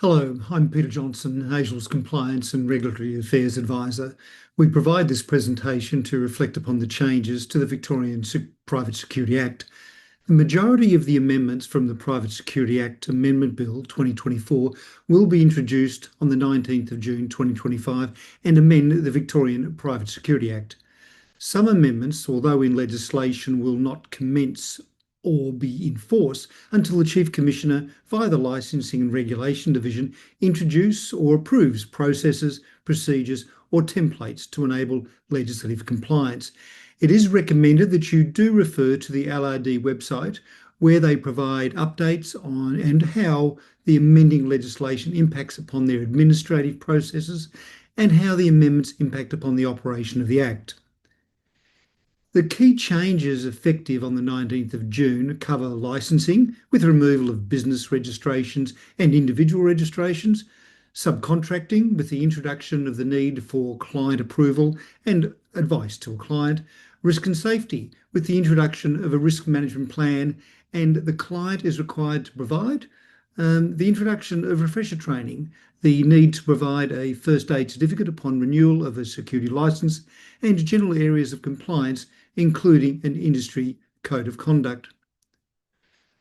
Hello, I'm Peter Johnson, ASIAL's Compliance and Regulatory Affairs Advisor. We provide this presentation to reflect upon the changes to the Victorian Private Security Act. The majority of the amendments from the Private Security Act Amendment Bill 2024 will be introduced on the 19th of June 2025 and amend the Victorian Private Security Act. Some amendments, although in legislation, will not commence or be in force until the Chief Commissioner, via the Licensing and Regulation Division, introduces or approves processes, procedures, or templates to enable legislative compliance. It is recommended that you do refer to the LRD website, where they provide updates on and how the amending legislation impacts upon their administrative processes and how the amendments impact upon the operation of the Act. The key changes effective on the 19th of June cover licensing with removal of business registrations and individual registrations, subcontracting with the introduction of the need for client approval and advice to a client, risk and safety with the introduction of a risk management plan and the client is required to provide, the introduction of refresher training, the need to provide a first aid certificate upon renewal of a security licence, and general areas of compliance, including an industry code of conduct.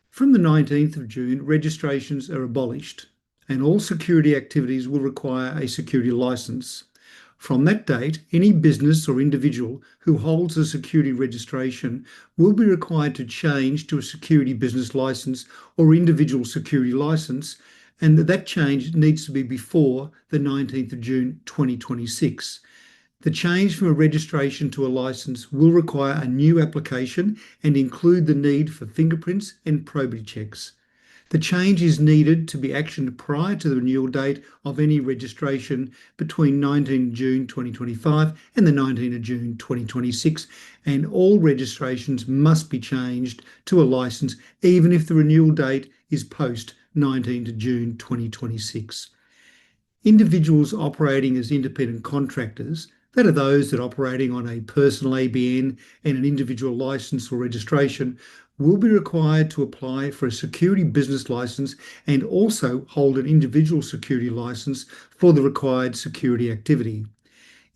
From the 19th of June, registrations are abolished and all security activities will require a security licence. From that date, any business or individual who holds a security registration will be required to change to a security business licence or individual security licence, and that change needs to be before the 19th of June 2026. The change from a registration to a licence will require a new application and include the need for fingerprints and probity checks. The change is needed to be actioned prior to the renewal date of any registration between 19 June 2025 and the 19th of June 2026, and all registrations must be changed to a licence even if the renewal date is post 19 June 2026. Individuals operating as independent contractors, that are those that are operating on a personal ABN and an individual licence or registration, will be required to apply for a security business licence and also hold an individual security licence for the required security activity.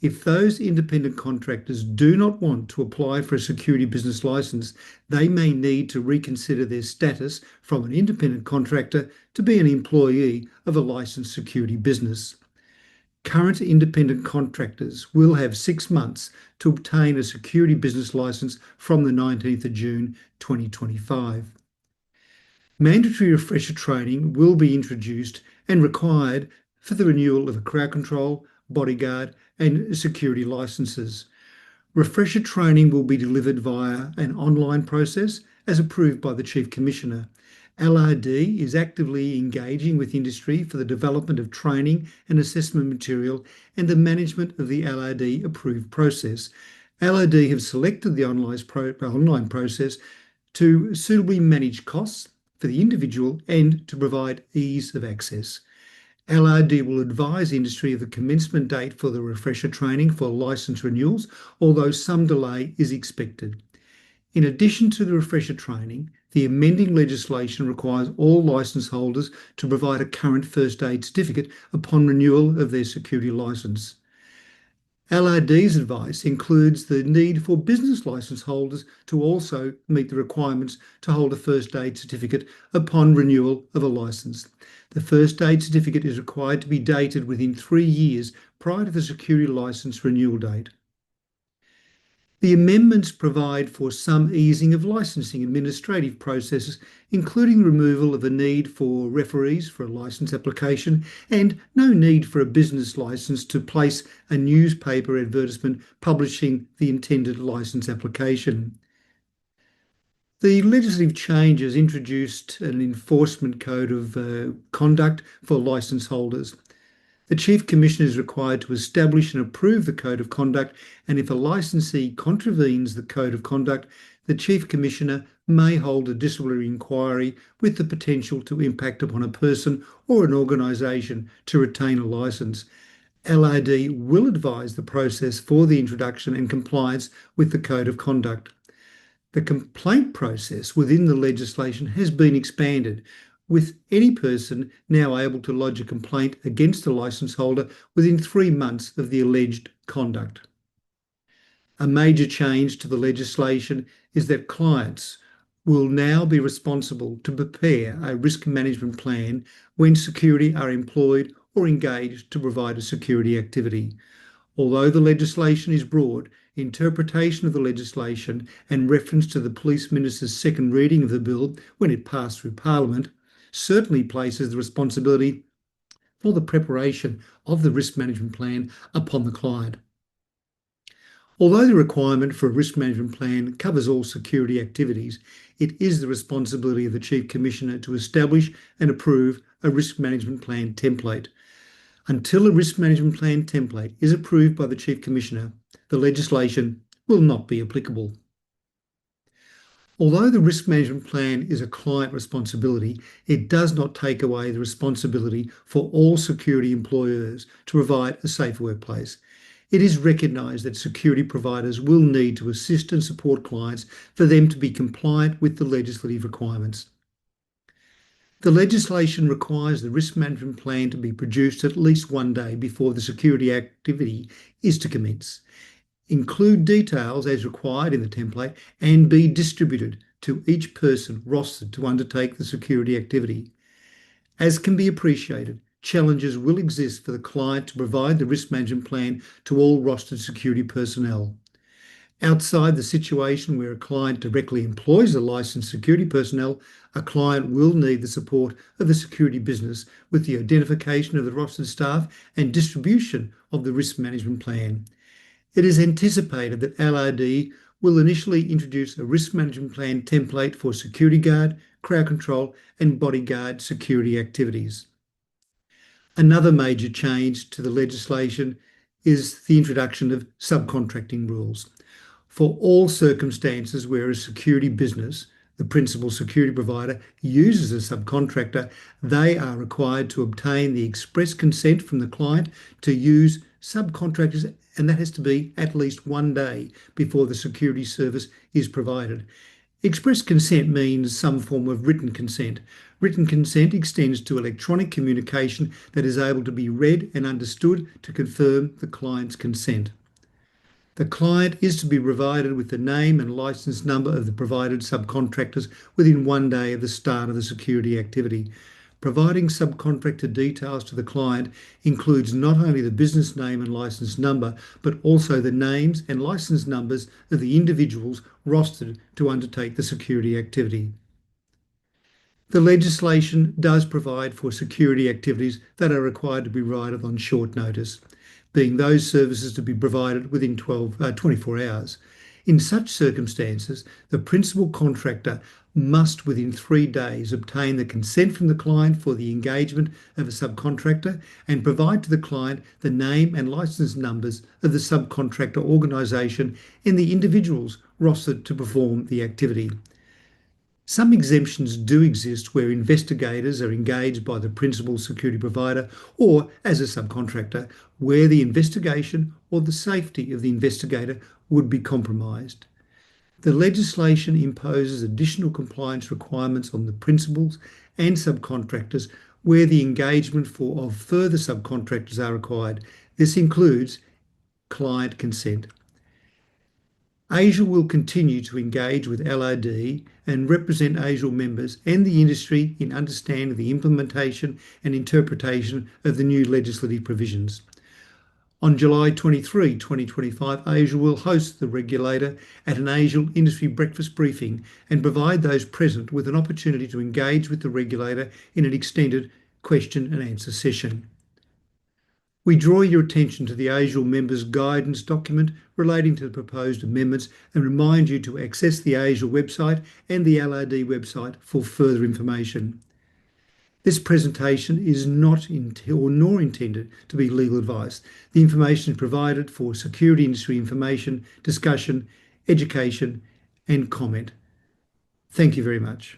If those independent contractors do not want to apply for a security business licence, they may need to reconsider their status from an independent contractor to be an employee of a licensed security business. Current independent contractors will have 6 months to obtain a security business licence from the 19th of June 2025. Mandatory refresher training will be introduced and required for the renewal of a crowd control, bodyguard and security licences. Refresher training will be delivered via an online process as approved by the Chief Commissioner. LRD is actively engaging with industry for the development of training and assessment material and the management of the LRD approved process. LRD have selected the online process to suitably manage costs for the individual and to provide ease of access. LRD will advise industry of the commencement date for the refresher training for licence renewals, although some delay is expected. In addition to the refresher training, the amending legislation requires all licence holders to provide a current first aid certificate upon renewal of their security licence. LRD's advice includes the need for business licence holders to also meet the requirements to hold a first aid certificate upon renewal of a licence. The first aid certificate is required to be dated within 3 years prior to the security licence renewal date. The amendments provide for some easing of licensing administrative processes, including removal of the need for referees for a licence application and no need for a business licence to place a newspaper advertisement publishing the intended licence application. The legislative changes introduced an enforcement code of conduct for licence holders. The Chief Commissioner is required to establish and approve the Code of Conduct, and if a licensee contravenes the Code of Conduct, the Chief Commissioner may hold a disciplinary inquiry with the potential to impact upon a person or an organisation to retain a licence. LRD will advise the process for the introduction and compliance with the Code of Conduct. The complaint process within the legislation has been expanded, with any person now able to lodge a complaint against the licence holder within 3 months of the alleged conduct. A major change to the legislation is that clients will now be responsible to prepare a risk management plan when security are employed or engaged to provide a security activity. Although the legislation is broad, interpretation of the legislation and reference to the Police Minister's second reading of the bill when it passed through Parliament certainly places the responsibility for the preparation of the risk management plan upon the client. Although the requirement for a risk management plan covers all security activities, it is the responsibility of the Chief Commissioner to establish and approve a risk management plan template. Until a risk management plan template is approved by the Chief Commissioner, the legislation will not be applicable. Although the risk management plan is a client responsibility, it does not take away the responsibility for all security employers to provide a safe workplace. It is recognised that security providers will need to assist and support clients for them to be compliant with the legislative requirements. The legislation requires the risk management plan to be produced at least 1 day before the security activity is to commence, include details as required in the template, and be distributed to each person rostered to undertake the security activity. As can be appreciated, challenges will exist for the client to provide the risk management plan to all rostered security personnel. Outside the situation where a client directly employs a licensed security personnel, a client will need the support of the security business with the identification of the rostered staff and distribution of the risk management plan. It is anticipated that LRD will initially introduce a risk management plan template for security guard, crowd control, and bodyguard security activities. Another major change to the legislation is the introduction of subcontracting rules. For all circumstances where a security business, the principal security provider, uses a subcontractor, they are required to obtain the express consent from the client to use subcontractors, and that has to be at least 1 day before the security service is provided. Express consent means some form of written consent. Written consent extends to electronic communication that is able to be read and understood to confirm the client's consent. The client is to be provided with the name and license number of the provided subcontractors within 1 day of the start of the security activity. Providing subcontractor details to the client includes not only the business name and license number, but also the names and license numbers of the individuals rostered to undertake the security activity. The legislation does provide for security activities that are required to be provided on short notice, being those services to be provided within 24 hours. In such circumstances, the principal contractor must within 3 days obtain the consent from the client for the engagement of a subcontractor and provide to the client the name and license numbers of the subcontractor organisation and the individuals rostered to perform the activity. Some exemptions do exist where investigators are engaged by the principal security provider or as a subcontractor, where the investigation or the safety of the investigator would be compromised. The legislation imposes additional compliance requirements on the principals and subcontractors where the engagement of further subcontractors are required. This includes client consent. ASIAL will continue to engage with LRD and represent ASIAL members and the industry in understanding the implementation and interpretation of the new legislative provisions. On July 23, 2025, ASIAL will host the regulator at an ASIAL industry breakfast briefing and provide those present with an opportunity to engage with the regulator in an extended question and answer session. We draw your attention to the ASIAL members' guidance document relating to the proposed amendments and remind you to access the ASIAL website and the LRD website for further information. This presentation is not nor intended to be legal advice. The information is provided for security industry information, discussion, education, and comment. Thank you very much.